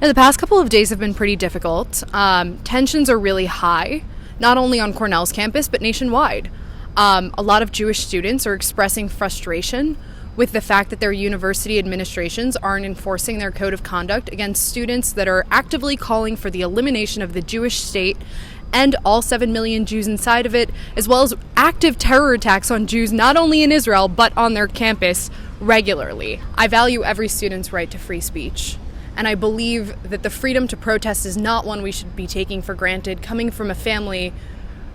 Now, the past couple of days have been pretty difficult. Tensions are really high, not only on Cornell's campus, but nationwide. A lot of Jewish students are expressing frustration with the fact that their university administrations aren't enforcing their code of conduct against students that are actively calling for the elimination of the Jewish state and all 7 million Jews inside of it, as well as active terror attacks on Jews not only in Israel, but on their campus regularly. I value every student's right to free speech. And I believe that the freedom to protest is not one we should be taking for granted. Coming from a family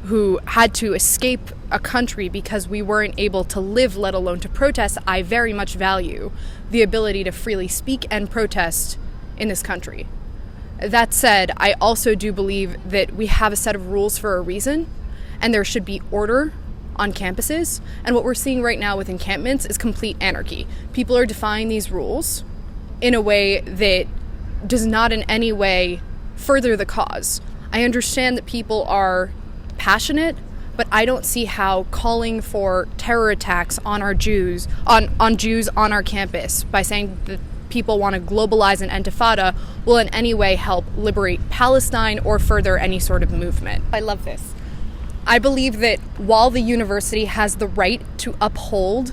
who had to escape a country because we weren't able to live, let alone to protest, I very much value the ability to freely speak and protest in this country. That said, I also do believe that we have a set of rules for a reason, and there should be order on campuses. And what we're seeing right now with encampments is complete anarchy. People are defying these rules in a way that does not in any way further the cause. I understand that people are passionate, but I don't see how calling for terror attacks on our Jews, on Jews on our campus by saying that people want to globalize an intifada will in any way help liberate Palestine or further any sort of movement. I love this. I believe that while the university has the right to uphold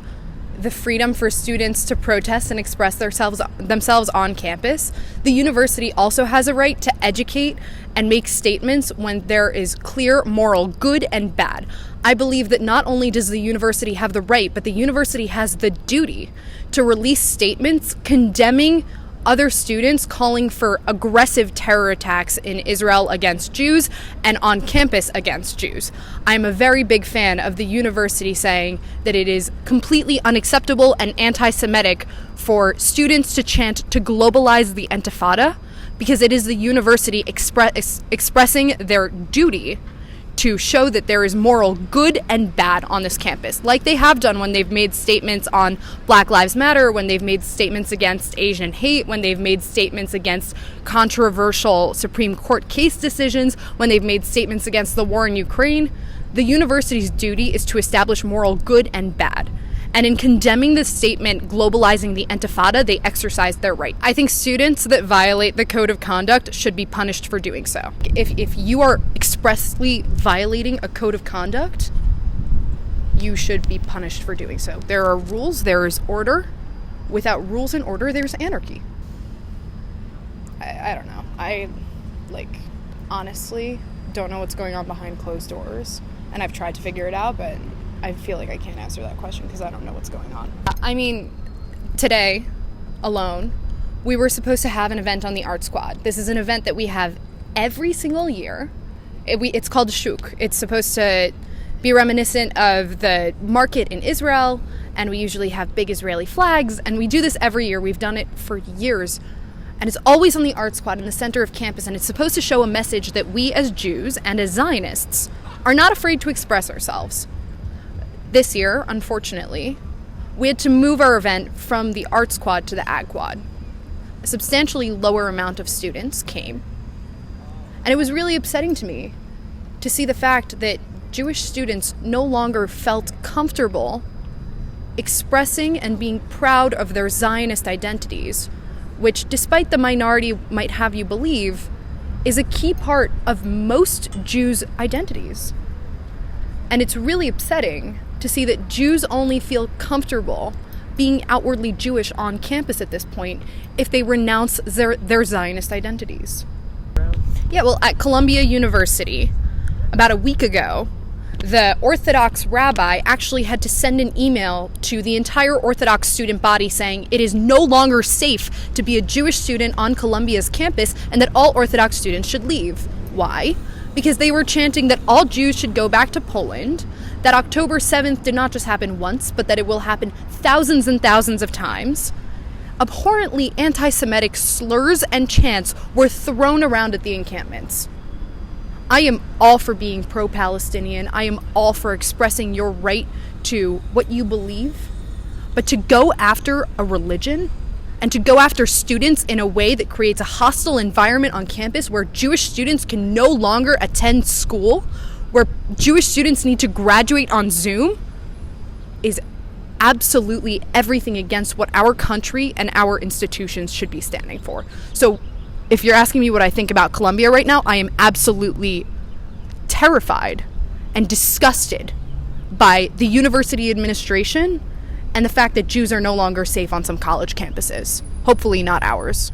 the freedom for students to protest and express themselves on campus, the university also has a right to educate and make statements when there is clear moral good and bad. I believe that not only does the university have the right, but the university has the duty to release statements condemning other students calling for aggressive terror attacks in Israel against Jews and on campus against Jews. I'm a very big fan of the university saying that it is completely unacceptable and anti-Semitic for students to chant to globalize the intifada, because it is the university expressing their duty to show that there is moral good and bad on this campus, like they have done when they've made statements on Black Lives Matter, when they've made statements against Asian hate, when they've made statements against controversial Supreme Court case decisions, when they've made statements against the war in Ukraine. The university's duty is to establish moral good and bad. And in condemning this statement, globalizing the intifada, they exercise their right. I think students that violate the code of conduct should be punished for doing so. If you are expressly violating a code of conduct, you should be punished for doing so. There are rules, there is order. Without rules and order, there's anarchy. I don't know. I, honestly don't know what's going on behind closed doors. And I've tried to figure it out, but I feel like I can't answer that question because I don't know what's going on. I mean, today alone, we were supposed to have an event on the Art Squad. This is an event that we have every single year. It's called Shuk. It's supposed to be reminiscent of the market in Israel, and we usually have big Israeli flags, and we do this every year. We've done it for years, and it's always on the Art Squad in the center of campus, and it's supposed to show a message that we as Jews and as Zionists are not afraid to express ourselves. This year, unfortunately, we had to move our event from the Art Squad to the Ag Quad. A substantially lower amount of students came. And it was really upsetting to me to see the fact that Jewish students no longer felt comfortable expressing and being proud of their Zionist identities, which, despite the minority might have you believe, is a key part of most Jews' identities. And it's really upsetting to see that Jews only feel comfortable being outwardly Jewish on campus at this point if they renounce their Zionist identities. Yeah, well, at Columbia University, about a week ago, the Orthodox rabbi actually had to send an email to the entire Orthodox student body saying it is no longer safe to be a Jewish student on Columbia's campus and that all Orthodox students should leave. Why? Because they were chanting that all Jews should go back to Poland, that October 7th did not just happen once, but that it will happen thousands and thousands of times. Abhorrently anti-Semitic slurs and chants were thrown around at the encampments. I am all for being pro-Palestinian. I am all for expressing your right to what you believe. But to go after a religion and to go after students in a way that creates a hostile environment on campus where Jewish students can no longer attend school, where Jewish students need to graduate on Zoom, is absolutely everything against what our country and our institutions should be standing for. So if you're asking me what I think about Columbia right now, I am absolutely terrified and disgusted by the university administration and the fact that Jews are no longer safe on some college campuses. Hopefully not ours.